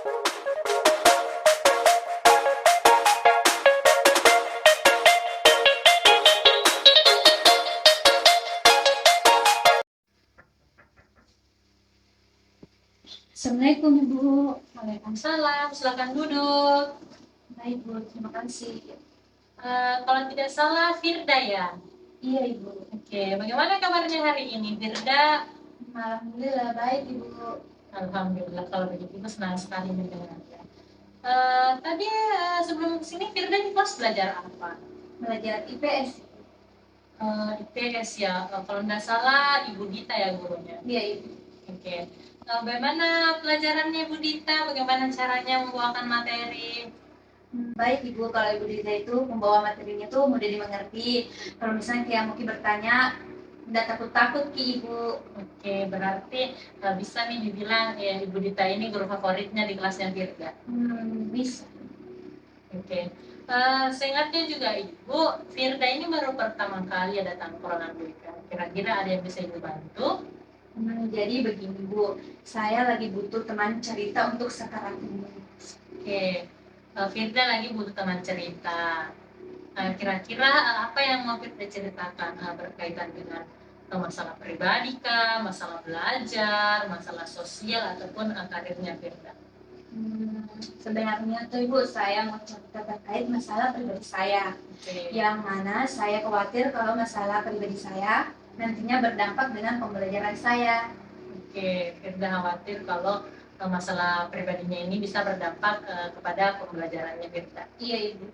Assalamualaikum Ibu. Waalaikumsalam, silakan duduk. Baik Bu, terima kasih. Kalau tidak salah, Firda ya? Iya Ibu. Oke, bagaimana kabarnya hari ini, Firda? Alhamdulillah baik Ibu. Alhamdulillah, kalau begitu Ibu senang sekali mendengarnya. Tadi sebelum kesini, Firda di kelas belajar apa? Belajar IPS. IPS ya, kalau tidak salah Ibu Dita ya gurunya? Iya Ibu. Oke, bagaimana pelajarannya Ibu Dita? Bagaimana caranya membawakan materi? Baik Ibu, kalau Ibu Dita itu membawa materinya tuh mudah dimengerti. Kalau misalnya kayak Muki bertanya, tidak takut-takut Ki Ibu. Oke, berarti bisa nih dibilang ya Ibu Dita ini guru favoritnya di kelasnya Firda. Bisa. Oke, seingatnya juga Ibu, Firda ini baru pertama kali ya datang ke Corona Amerika. Kira-kira ada yang bisa Ibu bantu? Jadi begini Bu, saya lagi butuh teman cerita untuk sekarang ini. Oke, Firda lagi butuh teman cerita. Kira-kira apa yang mau Firda ceritakan berkaitan dengan masalah pribadi kah, masalah belajar, masalah sosial, ataupun karirnya Firda? Sebenarnya tuh Ibu, saya mau cerita terkait masalah pribadi saya. Yang mana saya khawatir kalau masalah pribadi saya nantinya berdampak dengan pembelajaran saya. Oke, Firda khawatir kalau masalah pribadinya ini bisa berdampak kepada pembelajarannya Firda. Iya Ibu.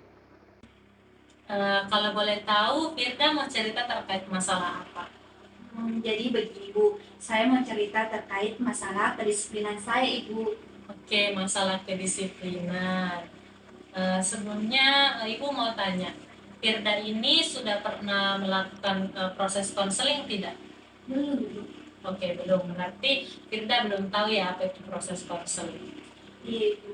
Kalau boleh tahu, Firda mau cerita terkait masalah apa? Jadi begini Bu, saya mau cerita terkait masalah kedisiplinan saya Ibu. Oke, masalah kedisiplinan. Sebelumnya Ibu mau tanya, Firda ini sudah pernah melakukan proses konseling tidak? Belum. Oke, belum. Berarti Firda belum tahu ya apa itu proses konseling. Iya Ibu.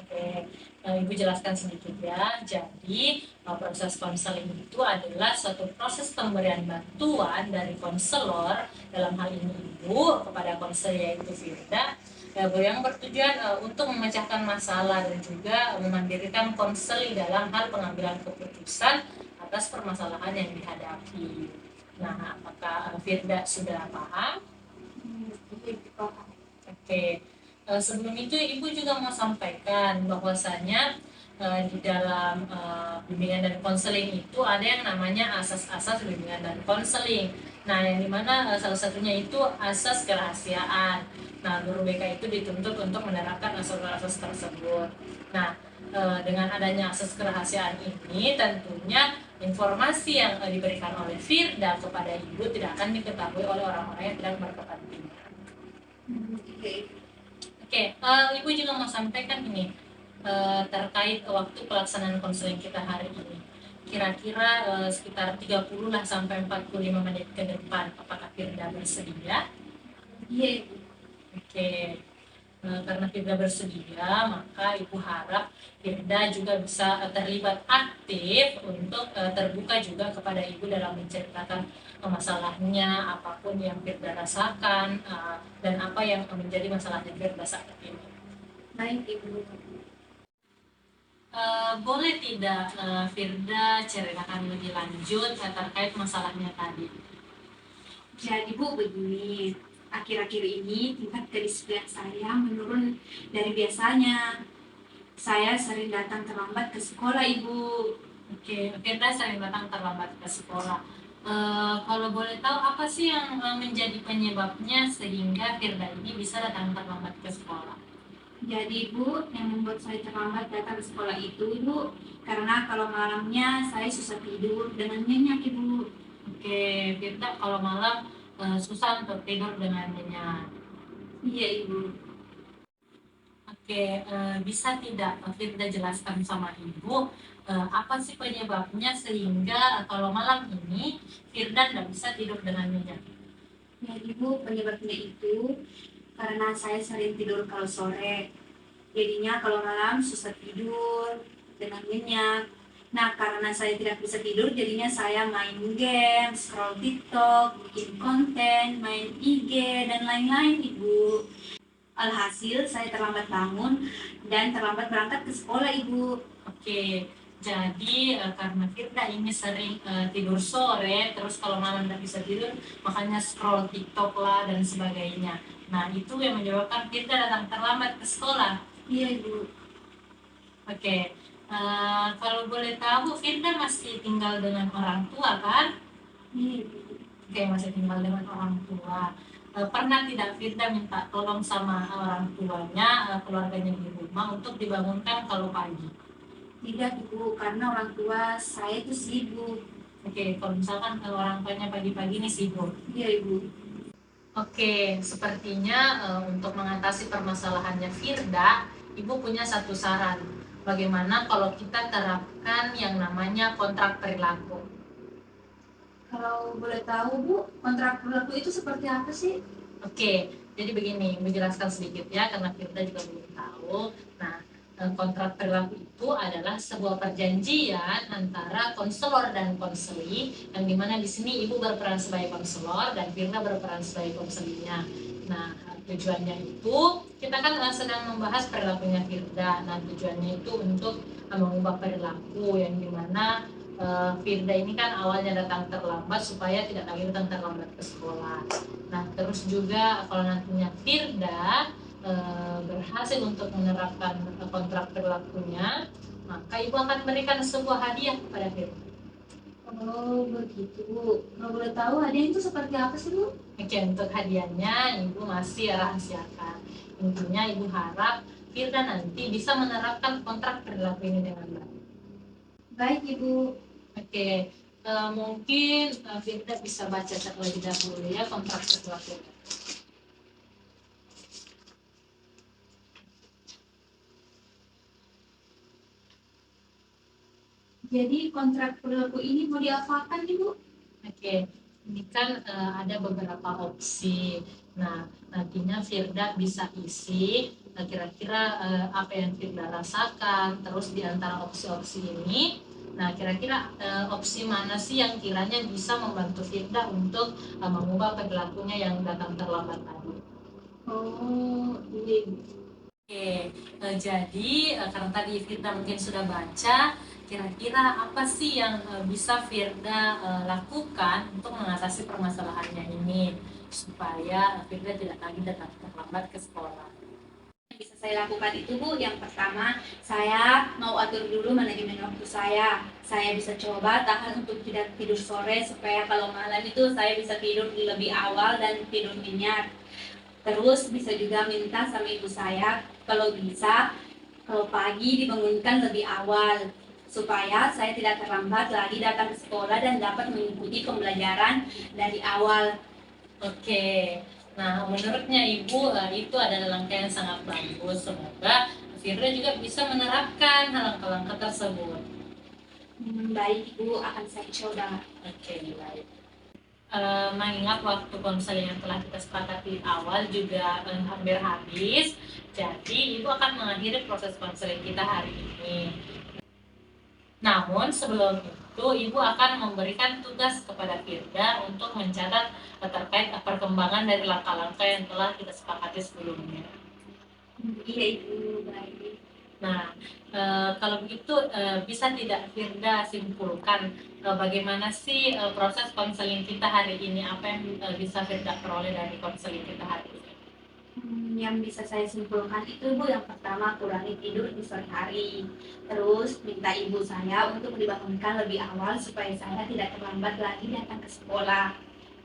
Oke, Ibu jelaskan sedikit ya. Jadi, proses konseling itu adalah suatu proses pemberian bantuan dari konselor, dalam hal ini Ibu, kepada konselor yaitu Firda, yang bertujuan untuk memecahkan masalah dan juga memandirikan konseling dalam hal pengambilan keputusan atas permasalahan yang dihadapi. Nah, apakah Firda sudah paham? Oke. Sebelum itu Ibu juga mau sampaikan bahwasanya di dalam bimbingan dan konseling itu ada yang namanya asas-asas bimbingan dan konseling. Nah, yang dimana salah satunya itu asas kerahasiaan. Nah, guru BK itu dituntut untuk menerapkan asas-asas tersebut. Nah, dengan adanya asas kerahasiaan ini, tentunya informasi yang diberikan oleh Firda kepada Ibu tidak akan diketahui oleh orang-orang yang tidak berkepentingan. Oke, Ibu juga mau sampaikan ini terkait waktu pelaksanaan konseling kita hari ini. Kira-kira sekitar 30 lah sampai 45 menit ke depan. Apakah Firda bersedia? Iya. Oke. Karena Firda bersedia, maka Ibu harap Firda juga bisa terlibat aktif untuk terbuka juga kepada Ibu dalam menceritakan masalahnya, apapun yang Firda rasakan, dan apa yang menjadi masalahnya Firda saat ini. Baik Ibu. Boleh tidak Firda ceritakan lebih lanjut terkait masalahnya tadi? Jadi Bu, begini, akhir-akhir ini tingkat kedisiplinan saya menurun dari biasanya. Saya sering datang terlambat ke sekolah Ibu. Oke, Firda sering datang terlambat ke sekolah. Kalau boleh tahu apa sih yang menjadi penyebabnya sehingga Firda ini bisa datang terlambat ke sekolah? Jadi Bu, yang membuat saya terlambat datang ke sekolah itu Ibu, karena kalau malamnya saya susah tidur dengan nyenyak Ibu. Oke, Firda kalau malam susah untuk tidur dengan nyenyak. Iya Ibu. Oke, bisa tidak Firda jelaskan sama Ibu apa sih penyebabnya sehingga kalau malam ini Firda tidak bisa tidur dengan nyenyak? Ya Ibu, penyebabnya itu karena saya sering tidur kalau sore. Jadinya kalau malam susah tidur dengan nyenyak. Nah, karena saya tidak bisa tidur, jadinya saya main game, scroll TikTok, bikin konten, main IG, dan lain-lain, Ibu. Alhasil saya terlambat bangun dan terlambat berangkat ke sekolah, Ibu. Oke, jadi karena Firda ini sering tidur sore, terus kalau malam nggak bisa tidur, makanya scroll TikTok lah dan sebagainya. Nah, itu yang menyebabkan Firda datang terlambat ke sekolah. Iya, Ibu. Oke, kalau boleh tahu, Firda masih tinggal dengan orang tua kan? Iya, Ibu. Oke, masih tinggal dengan orang tua. Pernah tidak Firda minta tolong sama orang tuanya, keluarganya di rumah untuk dibangunkan kalau pagi? Tidak, Ibu, karena orang tua saya itu sibuk. Oke, kalau misalkan orang tuanya pagi-pagi ini sibuk. Iya, Ibu. Oke, sepertinya untuk mengatasi permasalahannya Firda, Ibu punya satu saran. Bagaimana kalau kita terapkan yang namanya kontrak perilaku? Kalau boleh tahu, Bu, kontrak perilaku itu seperti apa sih? Oke, jadi begini, menjelaskan sedikit ya, karena Firda juga belum tahu. Nah, kontrak perilaku itu adalah sebuah perjanjian antara konselor dan konseli, yang dimana di sini Ibu berperan sebagai konselor dan Firda berperan sebagai konselinya. Nah, tujuannya itu, kita kan sedang membahas perilakunya Firda. Nah, tujuannya itu untuk mengubah perilaku yang dimana Firda ini kan awalnya datang terlambat supaya tidak lagi datang terlambat ke sekolah. Nah, terus juga kalau nantinya Firda berhasil untuk menerapkan kontrak perilakunya, maka Ibu akan berikan sebuah hadiah kepada Firda. Oh, begitu, Bu. Kalau boleh tahu hadiah itu seperti apa sih, Bu? Oke, untuk hadiahnya Ibu masih rahasiakan. Intinya Ibu harap Firda nanti bisa menerapkan kontrak perilaku ini dengan baik. Baik, Ibu. Oke, mungkin Firda bisa baca terlebih dahulu ya kontrak perilaku. Jadi kontrak perilaku ini mau diapakan, Ibu? Oke, ini kan ada beberapa opsi. Nah, nantinya Firda bisa isi kira-kira apa yang Firda rasakan. Terus di antara opsi-opsi ini, nah kira-kira opsi mana sih yang kiranya bisa membantu Firda untuk mengubah perilakunya yang datang terlambat tadi. Oh, iya, Ibu. Oke, jadi karena tadi Firda mungkin sudah baca, kira-kira apa sih yang bisa Firda lakukan untuk mengatasi permasalahannya ini supaya Firda tidak lagi datang terlambat ke sekolah. Yang bisa saya lakukan itu, Bu, yang pertama, saya mau atur dulu manajemen waktu saya. Saya bisa coba tahan untuk tidak tidur sore supaya kalau malam itu saya bisa tidur lebih awal dan tidur nyenyak. Terus bisa juga minta sama ibu saya kalau bisa kalau pagi dibangunkan lebih awal supaya saya tidak terlambat lagi datang ke sekolah dan dapat mengikuti pembelajaran dari awal. Oke, nah menurutnya Ibu itu adalah langkah yang sangat bagus. Semoga Firda juga bisa menerapkan langkah-langkah tersebut. Baik, Ibu, akan saya coba. Oke, baik. Mengingat waktu konseling yang telah kita sepakati awal juga hampir habis, jadi Ibu akan mengakhiri proses konseling kita hari ini. Namun sebelum itu Ibu akan memberikan tugas kepada Firda untuk mencatat terkait perkembangan dari langkah-langkah yang telah kita sepakati sebelumnya. Iya, Ibu, baik. Nah, kalau begitu bisa tidak Firda simpulkan bagaimana sih proses konseling kita hari ini? Apa yang bisa Firda peroleh dari konseling kita hari ini? Yang bisa saya simpulkan itu, Bu, yang pertama kurangi tidur di sore hari. Terus minta ibu saya untuk dibangunkan lebih awal supaya saya tidak terlambat lagi datang ke sekolah.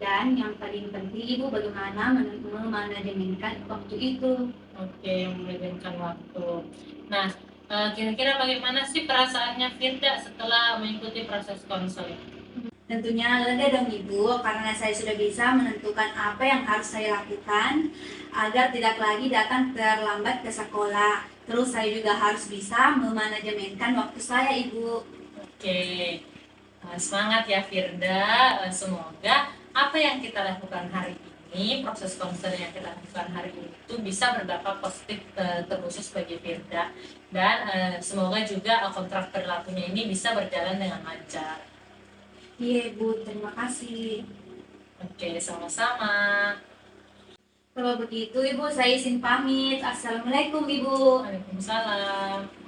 Dan yang paling penting, Ibu, bagaimana memanajemenkan waktu itu. Oke, membedakan waktu. Nah, kira-kira bagaimana sih perasaannya Firda setelah mengikuti proses konseling? Tentunya lega dong, Ibu, karena saya sudah bisa menentukan apa yang harus saya lakukan agar tidak lagi datang terlambat ke sekolah. Terus saya juga harus bisa memanajemenkan waktu saya, Ibu. Oke, semangat ya Firda. Semoga apa yang kita lakukan hari ini, proses konseling yang kita lakukan hari ini itu bisa berdampak positif terkhusus bagi Firda. Dan semoga juga kontrak perilakunya ini bisa berjalan dengan lancar. Iya, Ibu, terima kasih. Oke, sama-sama. Kalau begitu Ibu, saya izin pamit. Assalamualaikum Ibu. Waalaikumsalam.